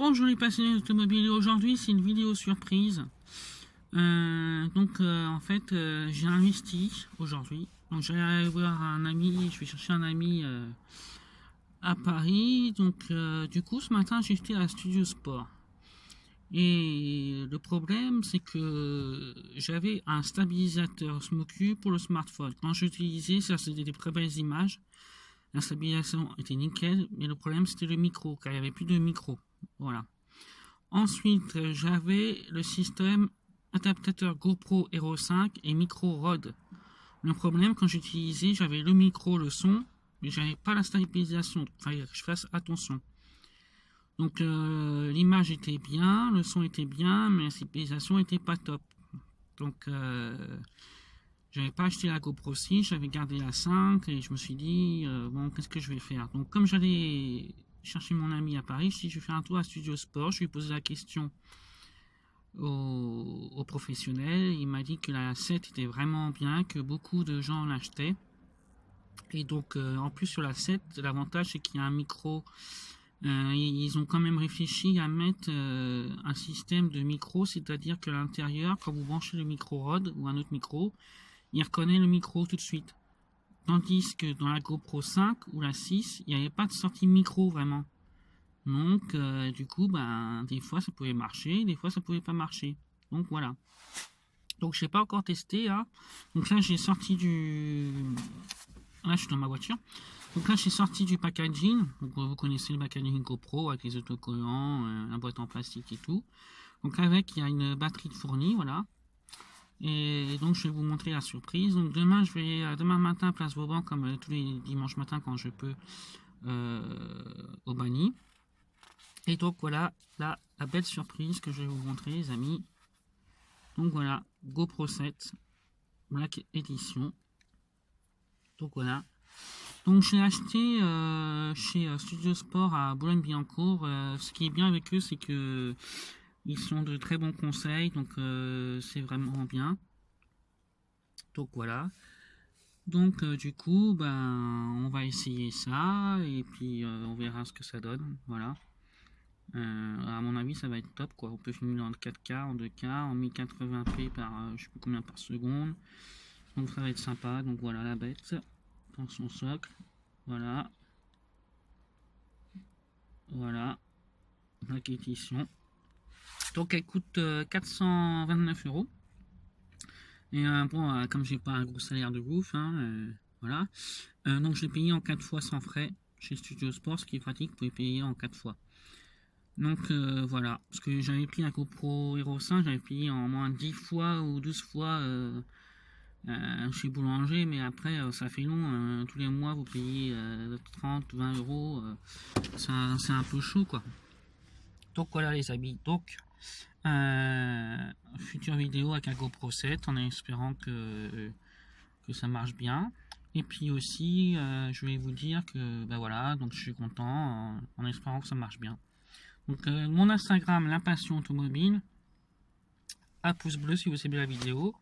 Bonjour les passionnés d'automobile, aujourd'hui c'est une vidéo surprise. En fait j'ai investi aujourd'hui. Donc j'allais aller voir un ami, je vais chercher un ami à Paris. Du coup ce matin j'ai été à Studio Sport. Et le problème c'est que j'avais un stabilisateur SMOQ pour le smartphone. Quand j'utilisais ça, c'était des très belles images. La stabilisation était nickel, mais le problème c'était le micro, car il n'y avait plus de micro. Voilà. Ensuite, j'avais le système adaptateur GoPro Hero 5 et micro Rode. Le problème, quand j'utilisais, j'avais le micro, le son, mais j'avais pas la stabilisation. Il fallait que je fasse attention. Donc l'image était bien, le son était bien, mais la stabilisation était pas top. Donc j'avais pas acheté la GoPro 6, j'avais gardé la 5 et je me suis dit bon, qu'est-ce que je vais faire. Donc comme j'allais chercher mon ami à Paris, je vais faire un tour à Studio Sport, je lui ai posé la question au professionnel. Il m'a dit que la 7 était vraiment bien, que beaucoup de gens l'achetaient. Et donc en plus sur la 7, l'avantage c'est qu'il y a un micro. Ils ont quand même réfléchi à mettre un système de micro, c'est-à-dire que à l'intérieur, quand vous branchez le micro Rode ou un autre micro, il reconnaît le micro tout de suite. Tandis que dans la GoPro 5 ou la 6, il n'y avait pas de sortie micro vraiment. Donc du coup, des fois ça pouvait marcher, des fois ça pouvait pas marcher. Donc voilà. Donc je n'ai pas encore testé là. Donc là j'ai sorti du... Là je suis dans ma voiture. Donc là j'ai sorti du packaging. Donc vous connaissez le packaging GoPro avec les autocollants, la boîte en plastique et tout. Donc avec il y a une batterie de fournie, voilà. Et donc je vais vous montrer la surprise. Donc demain je vais demain matin à Place Vauban comme tous les dimanches matins quand je peux au Bani. Et donc voilà la belle surprise que je vais vous montrer les amis. Donc voilà, GoPro 7 Black Edition. Donc voilà. Donc je l'ai acheté chez Studio Sport à Boulogne-Billancourt. Ce qui est bien avec eux, c'est que ils sont de très bons conseils. Donc c'est vraiment bien. Donc voilà. Donc du coup, on va essayer ça et puis on verra ce que ça donne. Voilà. À mon avis, ça va être top quoi. On peut filmer en 4K, en 2K, en 1080p par je sais plus combien par seconde. Donc ça va être sympa. Donc voilà la bête dans son socle. Voilà. Voilà. L'acquisition. Donc elle coûte 429 €. Et bon, comme j'ai pas un gros salaire de ouf, voilà. Donc je l'ai payé en 4 fois sans frais chez Studio Sport, ce qui est pratique, vous pouvez payer en 4 fois. Donc voilà, parce que j'avais pris la GoPro Hero 5, j'avais payé en moins 10 fois ou 12 fois chez Boulanger, mais après ça fait long, tous les mois vous payez 30, 20 €, c'est un peu chaud quoi. Donc voilà les amis, donc future vidéo avec un GoPro 7 en espérant que ça marche bien. Et puis aussi je vais vous dire que voilà, donc je suis content en espérant que ça marche bien. Donc mon Instagram, l'impatient automobile, à pouce bleu si vous aimez la vidéo,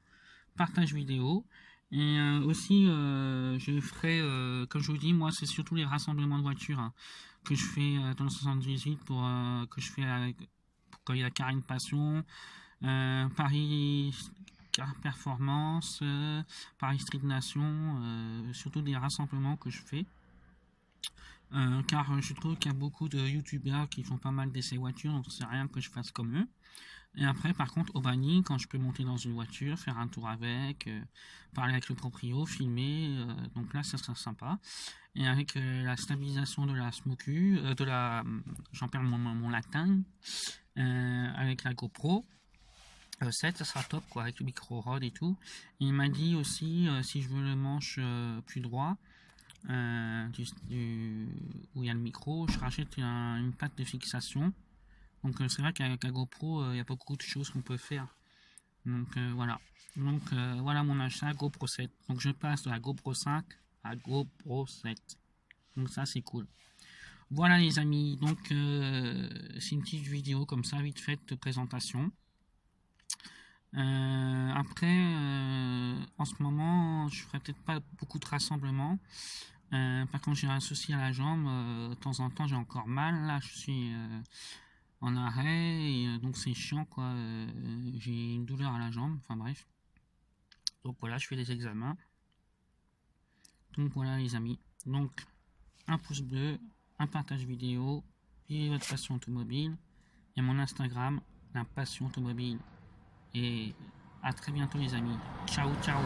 partage vidéo. Et aussi je ferai, comme je vous dis, moi c'est surtout les rassemblements de voitures que je fais dans le 78 pour que je fais quand il y a Karine Passion, Paris Car Performance, Paris Street Nation, surtout des rassemblements que je fais. Car je trouve qu'il y a beaucoup de youtubeurs qui font pas mal d'essais voitures, donc c'est rien que je fasse comme eux. Et après, par contre, au Bani, quand je peux monter dans une voiture, faire un tour avec, parler avec le proprio, filmer, donc là, ça sera sympa. Et avec la stabilisation de la SMOQ, j'en perds mon latin, avec la GoPro 7, ça sera top, quoi, avec le micro Rode et tout. Et il m'a dit aussi, si je veux le manche plus droit, où il y a le micro, je rachète une patte de fixation. Donc c'est vrai qu'avec la GoPro il y a beaucoup de choses qu'on peut faire. Donc voilà. Donc voilà mon achat GoPro 7. Donc je passe de la GoPro 5 à GoPro 7. Donc ça c'est cool. Voilà les amis. Donc c'est une petite vidéo comme ça vite faite de présentation. Après en ce moment je ferai peut-être pas beaucoup de rassemblements. Par contre j'ai un souci à la jambe, de temps en temps j'ai encore mal. Là je suis en arrêt, et donc c'est chiant quoi. J'ai une douleur à la jambe, enfin bref. Donc voilà, je fais des examens. Donc voilà les amis. Donc un pouce bleu, un partage vidéo, vivez votre passion automobile, et mon Instagram, la passion automobile. Et à très bientôt les amis. Ciao ciao.